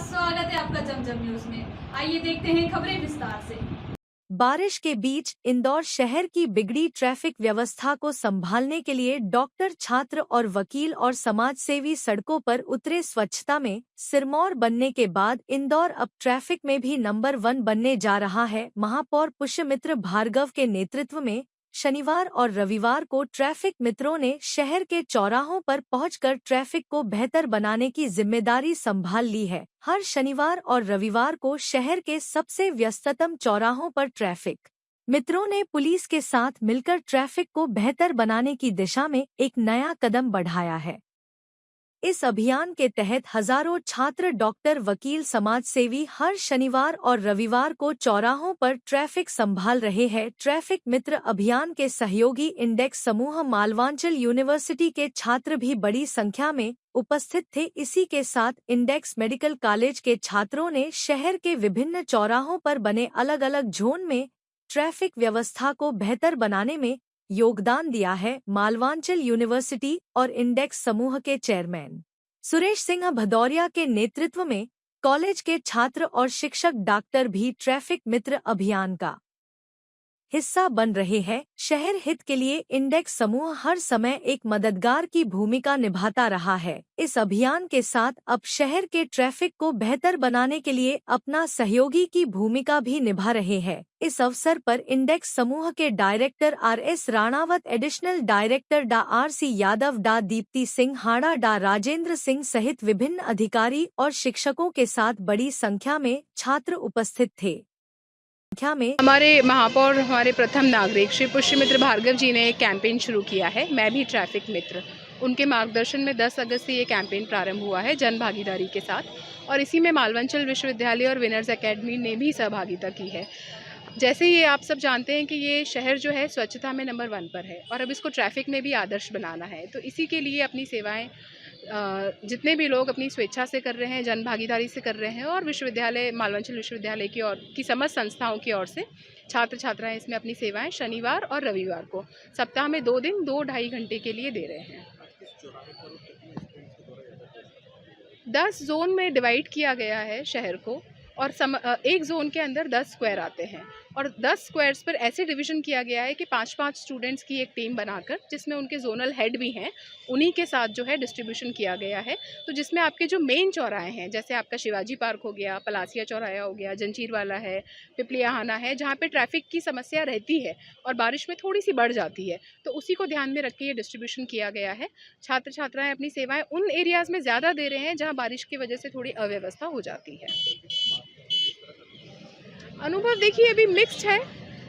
स्वागत है आपका जमजम न्यूज में। आइए देखते हैं खबरें विस्तार से। बारिश के बीच इंदौर शहर की बिगड़ी ट्रैफिक व्यवस्था को संभालने के लिए डॉक्टर, छात्र और वकील और समाजसेवी सड़कों पर उतरे। स्वच्छता में सिरमौर बनने के बाद इंदौर अब ट्रैफिक में भी नंबर 1 बनने जा रहा है। महापौर पुष्यमित्र भार्गव के नेतृत्व में शनिवार और रविवार को ट्रैफिक मित्रों ने शहर के चौराहों पर पहुंचकर ट्रैफिक को बेहतर बनाने की जिम्मेदारी संभाल ली है। हर शनिवार और रविवार को शहर के सबसे व्यस्ततम चौराहों पर ट्रैफिक मित्रों ने पुलिस के साथ मिलकर ट्रैफिक को बेहतर बनाने की दिशा में एक नया कदम बढ़ाया है। इस अभियान के तहत हजारों छात्र, डॉक्टर, वकील, समाजसेवी हर शनिवार और रविवार को चौराहों पर ट्रैफिक संभाल रहे हैं। ट्रैफिक मित्र अभियान के सहयोगी इंडेक्स समूह मालवांचल यूनिवर्सिटी के छात्र भी बड़ी संख्या में उपस्थित थे। इसी के साथ इंडेक्स मेडिकल कॉलेज के छात्रों ने शहर के विभिन्न चौराहों पर बने अलग अलग जोन में ट्रैफिक व्यवस्था को बेहतर बनाने में योगदान दिया है। मालवांचल यूनिवर्सिटी और इंडेक्स समूह के चेयरमैन सुरेश सिंह भदौरिया के नेतृत्व में कॉलेज के छात्र और शिक्षक, डॉक्टर भी ट्रैफिक मित्र अभियान का हिस्सा बन रहे हैं। शहर हित के लिए इंडेक्स समूह हर समय एक मददगार की भूमिका निभाता रहा है। इस अभियान के साथ अब शहर के ट्रैफिक को बेहतर बनाने के लिए अपना सहयोगी की भूमिका भी निभा रहे हैं। इस अवसर पर इंडेक्स समूह के director RS Ranawat, additional director डा RC यादव, डा दीप्ति सिंह हाड़ा, डा राजेंद्र सिंह सहित विभिन्न अधिकारी और शिक्षकों के साथ बड़ी संख्या में छात्र उपस्थित थे। हमारे महापौर, हमारे प्रथम नागरिक श्री पुष्यमित्र भार्गव जी ने एक कैंपेन शुरू किया है, मैं भी ट्रैफिक मित्र। उनके मार्गदर्शन में 10 अगस्त से ये कैंपेन प्रारंभ हुआ है जन भागीदारी के साथ, और इसी में मालवांचल विश्वविद्यालय और विनर्स एकेडमी ने भी सहभागिता की है। जैसे ये आप सब जानते हैं कि ये शहर जो है स्वच्छता में नंबर 1 पर है और अब इसको ट्रैफिक में भी आदर्श बनाना है, तो इसी के लिए अपनी सेवाएं जितने भी लोग अपनी स्वेच्छा से कर रहे हैं, जन भागीदारी से कर रहे हैं, और विश्वविद्यालय, मालवांचल विश्वविद्यालय की समस्त संस्थाओं की ओर से छात्र छात्राएं इसमें अपनी सेवाएं शनिवार और रविवार को सप्ताह में 2 दिन 2-2.5 घंटे के लिए दे रहे हैं। 10 जोन में डिवाइड किया गया है शहर को, और एक जोन के अंदर 10 स्क्वायर आते हैं, और 10 स्क्वायर्स पर ऐसे डिवीज़न किया गया है कि 5-5 स्टूडेंट्स की एक टीम बनाकर, जिसमें उनके जोनल हेड भी हैं, उन्हीं के साथ जो है डिस्ट्रीब्यूशन किया गया है। तो जिसमें आपके जो मेन चौराहे हैं, जैसे आपका शिवाजी पार्क हो गया, पलासिया चौराहा हो गया, जंजीर वाला है, पिपलियाहाना है, जहाँ पे ट्रैफिक की समस्या रहती है और बारिश में थोड़ी सी बढ़ जाती है, तो उसी को ध्यान में रख के ये डिस्ट्रीब्यूशन किया गया है। छात्र छात्राएँ अपनी सेवाएँ उन एरियाज़ में ज़्यादा दे रहे हैं जहाँ बारिश की वजह से थोड़ी अव्यवस्था हो जाती है। अनुभव देखिए अभी मिक्स्ड है।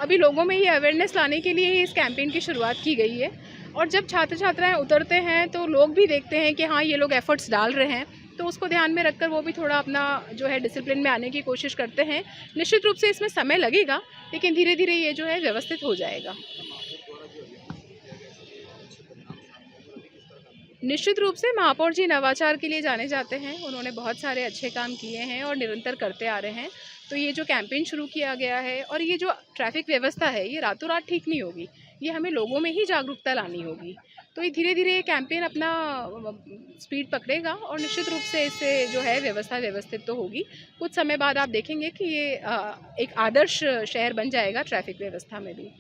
अभी लोगों में ये अवेयरनेस लाने के लिए ही इस कैंपेन की शुरुआत की गई है, और जब छात्र छात्राएं उतरते हैं तो लोग भी देखते हैं कि हाँ, ये लोग एफर्ट्स डाल रहे हैं, तो उसको ध्यान में रखकर वो भी थोड़ा अपना जो है डिसिप्लिन में आने की कोशिश करते हैं। निश्चित रूप से इसमें समय लगेगा, लेकिन धीरे धीरे ये जो है व्यवस्थित हो जाएगा। निश्चित रूप से महापौर जी नवाचार के लिए जाने जाते हैं, उन्होंने बहुत सारे अच्छे काम किए हैं और निरंतर करते आ रहे हैं। तो ये जो कैंपेन शुरू किया गया है और ये जो ट्रैफिक व्यवस्था है, ये रातों रात ठीक नहीं होगी, ये हमें लोगों में ही जागरूकता लानी होगी। तो ये धीरे धीरे ये कैंपेन अपना स्पीड पकड़ेगा और निश्चित रूप से इससे जो है व्यवस्था व्यवस्थित तो होगी। कुछ समय बाद आप देखेंगे कि ये एक आदर्श शहर बन जाएगा ट्रैफिक व्यवस्था में भी।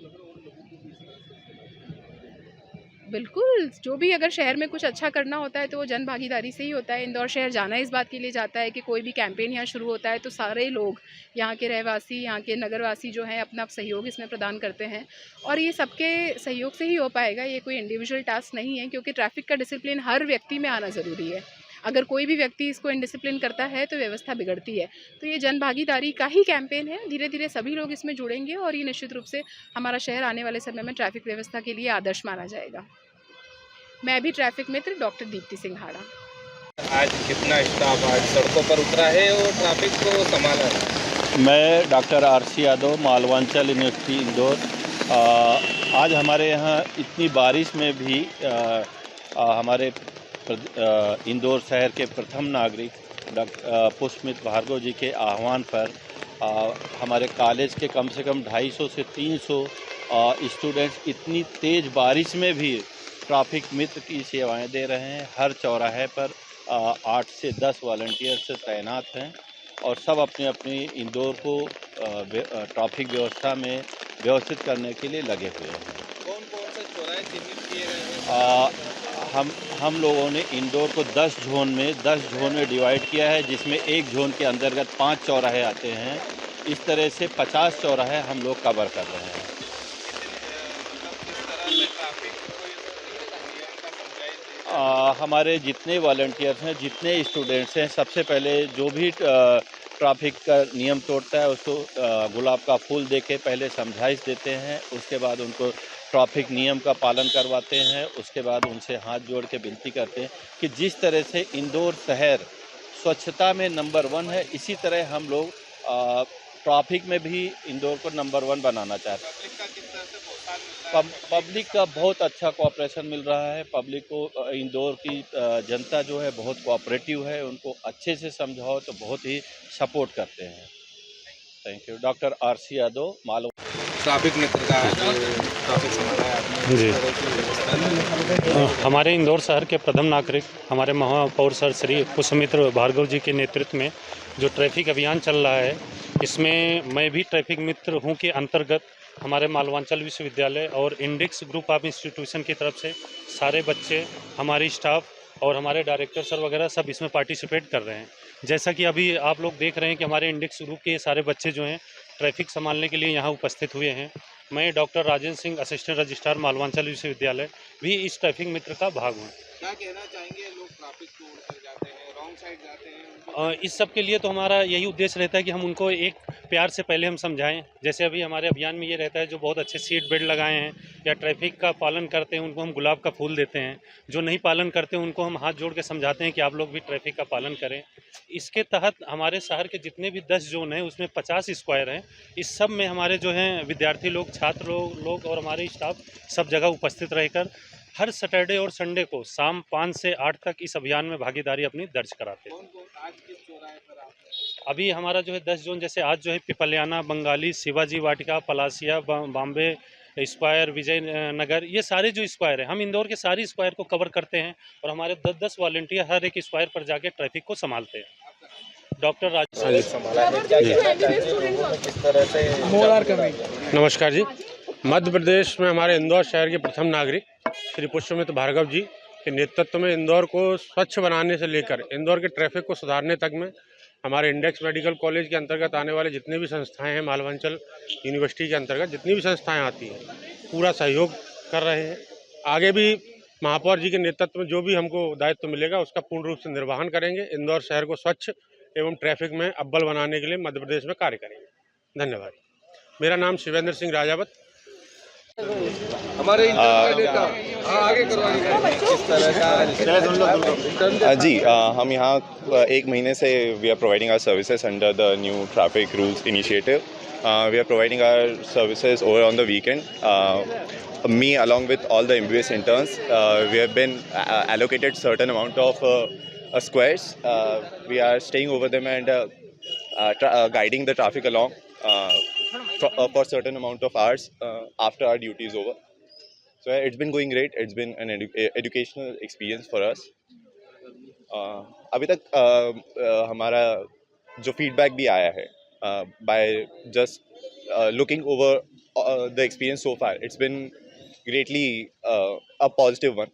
बिल्कुल, जो भी अगर शहर में कुछ अच्छा करना होता है तो वो जन भागीदारी से ही होता है। इंदौर शहर जाना इस बात के लिए जाता है कि कोई भी कैंपेन यहाँ शुरू होता है तो सारे लोग, यहाँ के रहवासी, यहाँ के नगरवासी जो हैं, अपना सहयोग इसमें प्रदान करते हैं, और ये सबके सहयोग से ही हो पाएगा। ये कोई इंडिविजुअल टास्क नहीं है, क्योंकि ट्रैफिक का डिसिप्लिन हर व्यक्ति में आना ज़रूरी है। अगर कोई भी व्यक्ति इसको इनडिसिप्लिन करता है तो व्यवस्था बिगड़ती है। तो ये जन भागीदारी का ही कैंपेन है, धीरे धीरे सभी लोग इसमें जुड़ेंगे और ये निश्चित रूप से हमारा शहर आने वाले समय में ट्रैफिक व्यवस्था के लिए आदर्श माना जाएगा। मैं भी ट्रैफिक मित्र डॉक्टर दीप्ति सिंह हाड़ा। आज कितना स्टाफ आज सड़कों पर उतरा है और ट्रैफिक को संभाला है? मैं doctor RC Yadav, Malwanchal university Indore. आज हमारे यहाँ इतनी बारिश में भी हमारे इंदौर शहर के प्रथम नागरिक डॉक्टर पुष्यमित्र भार्गव जी के आह्वान पर हमारे कॉलेज के कम से कम 250 से 300 स्टूडेंट्स इतनी तेज़ बारिश में भी ट्रैफिक मित्र की सेवाएं दे रहे हैं। हर चौराहे पर 8 से 10 वॉलंटियर्स तैनात हैं और सब अपनी अपनी इंदौर को ट्रैफिक व्यवस्था में व्यवस्थित करने के लिए लगे हुए हैं। कौन कौन से चौराहे चिन्हित किए गए हैं? हम लोगों ने इंदौर को 10 जोन में डिवाइड किया है, जिसमें एक जोन के अंतर्गत 5 चौराहे आते हैं। इस तरह से 50 चौराहे हम लोग कवर कर रहे हैं। हमारे जितने वॉलंटियर्स हैं, जितने स्टूडेंट्स हैं, सबसे पहले जो भी ट्रैफिक का नियम तोड़ता है उसको गुलाब का फूल देके पहले समझाइश देते हैं। उसके बाद उनको ट्रैफिक नियम का पालन करवाते हैं। उसके बाद उनसे हाथ जोड़ के विनती करते हैं कि जिस तरह से इंदौर शहर स्वच्छता में नंबर 1 है, इसी तरह हम लोग ट्रैफिक में भी इंदौर को नंबर 1 बनाना चाहते हैं। पब्लिक का बहुत अच्छा कोऑपरेशन मिल रहा है। पब्लिक को इंदौर की जनता जो है बहुत कोऑपरेटिव है, उनको अच्छे से समझाओ तो बहुत ही सपोर्ट करते हैं। Thank you. Doctor RC Yadav, मालूम। ट्रैफिक मित्र का ट्रैफिक संभाला है आपने जी। हमारे इंदौर शहर के प्रथम नागरिक हमारे महापौर सर श्री पुष्यमित्र भार्गव जी के नेतृत्व में जो ट्रैफिक अभियान चल रहा है, इसमें मैं भी ट्रैफिक मित्र हूँ के अंतर्गत हमारे मालवांचल विश्वविद्यालय और इंडेक्स ग्रुप ऑफ इंस्टीट्यूशन की तरफ से सारे बच्चे, हमारी स्टाफ और हमारे डायरेक्टर सर वगैरह सब इसमें पार्टिसिपेट कर रहे हैं। जैसा कि अभी आप लोग देख रहे हैं कि हमारे इंडेक्स ग्रुप के सारे बच्चे जो हैं ट्रैफिक संभालने के लिए यहाँ उपस्थित हुए हैं। मैं doctor Rajendra Singh, assistant registrar Malwanchal विश्वविद्यालय, भी इस ट्रैफिक मित्र का भाग हूँ। क्या कहना चाहेंगे? लोग ट्रैफिक तोड़ कर जाते हैं, रॉन्ग साइड जाते हैं, इस सब के लिए तो हमारा यही उद्देश्य रहता है कि हम उनको एक प्यार से पहले हम समझाएं। जैसे अभी हमारे अभियान में ये रहता है, जो बहुत अच्छे सीट बेल्ट लगाए हैं या ट्रैफिक का पालन करते हैं उनको हम गुलाब का फूल देते हैं। जो नहीं पालन करते हैं उनको हम हाथ जोड़ के समझाते हैं कि आप लोग भी ट्रैफिक का पालन करें। इसके तहत हमारे शहर के जितने भी 10 जोन हैं उसमें 50 स्क्वायर हैं। इस सब में हमारे जो हैं विद्यार्थी लोग, छात्र लोग और हमारे स्टाफ सब जगह उपस्थित रहकर हर सैटरडे और संडे को शाम 5 से 8 तक इस अभियान में भागीदारी अपनी दर्ज कराते हैं। आज किस चौराहे पर आप हैं? अभी हमारा जो है 10 जोन, जैसे आज जो है पिपलियाना, बंगाली, शिवाजी वाटिका, पलासिया, बॉम्बे स्क्वायर, विजय नगर, ये सारे जो स्क्वायर हैं, हम इंदौर के सारे स्क्वायर को कवर करते हैं और हमारे 10-10 वॉलंटियर हर एक स्क्वायर पर जाके ट्रैफिक को संभालते हैं। डॉक्टर राजेश संभाला है, क्या कहना चाहेंगे? लोगों को किस तरह से नमस्कार जी। मध्य प्रदेश में हमारे इंदौर शहर के प्रथम नागरिक श्री पुष्यमित्र भार्गव जी के नेतृत्व में इंदौर को स्वच्छ बनाने से लेकर इंदौर के ट्रैफिक को सुधारने तक में हमारे इंडेक्स मेडिकल कॉलेज के अंतर्गत आने वाले जितने भी संस्थाएं हैं, मालवांचल यूनिवर्सिटी के अंतर्गत जितनी भी संस्थाएं आती हैं, पूरा सहयोग कर रहे हैं। आगे भी महापौर जी के नेतृत्व में जो भी हमको दायित्व मिलेगा उसका पूर्ण रूप से निर्वहन करेंगे। इंदौर शहर को स्वच्छ एवं ट्रैफिक में अव्वल बनाने के लिए मध्य प्रदेश में कार्य करेंगे। धन्यवाद। मेरा नाम शिवेंद्र सिंह राजावत। हमारे आगे किस तरह का जी, हम यहाँ 1 महीने से we are providing our services under the new traffic rules initiative. We are providing our services over on the weekend. Me along with all the MBBS interns, we have been allocated certain amount of squares. We are staying over them and guiding the traffic along for certain amount of hours after our duty is over. So it's been going great. It's been an educational experience for us. अभी तक हमारा जो feedback भी आया है by just looking over the experience so far, it's been greatly a positive one.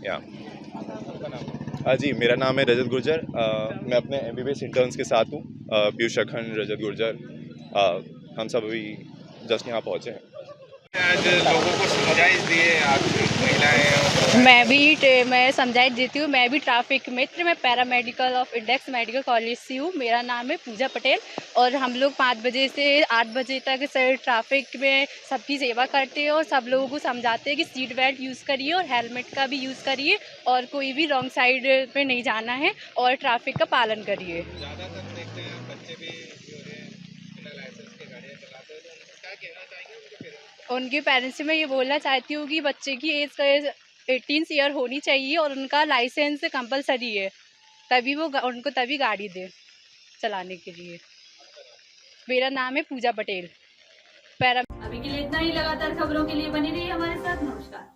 Yeah. जी, मेरा नाम है रजत गुर्जर. मैं अपने MBBS interns के साथ हूँ. पीयूष अखंड, रजत गुर्जर, हम सब अभी जस्ट यहाँ पहुँचे हैं. आज लोगों को समझाइश दिए आप महिलाएं? मैं समझाइश देती हूँ. मैं भी ट्रैफिक मित्र, मैं paramedical of index medical college से हूँ. मेरा नाम है पूजा पटेल और हम लोग 5 बजे से 8 बजे तक सर ट्रैफिक में सबकी सेवा करते हैं और सब लोगों को समझाते हैं कि सीट बेल्ट यूज़ करिए और हेलमेट का भी यूज़ करिए और कोई भी रॉन्ग साइड पे नहीं जाना है और ट्रैफिक का पालन करिए. ज़्यादातर देखते हैं बच्चे भी जो है बिना लाइसेंस के गाड़ियाँ चलाते हैं, तो क्या कहना चाहेंगे उनके पेरेंट्स? उनके पेरेंट्स से मैं ये बोलना चाहती हूँ कि बच्चे की एज 18 ईयर होनी चाहिए और उनका लाइसेंस कंपलसरी है, तभी वो उनको तभी गाड़ी दे चलाने के लिए. मेरा नाम है पूजा पटेल. अभी के लिए इतना ही. लगातार खबरों के लिए बने रहिए हमारे साथ. नमस्कार.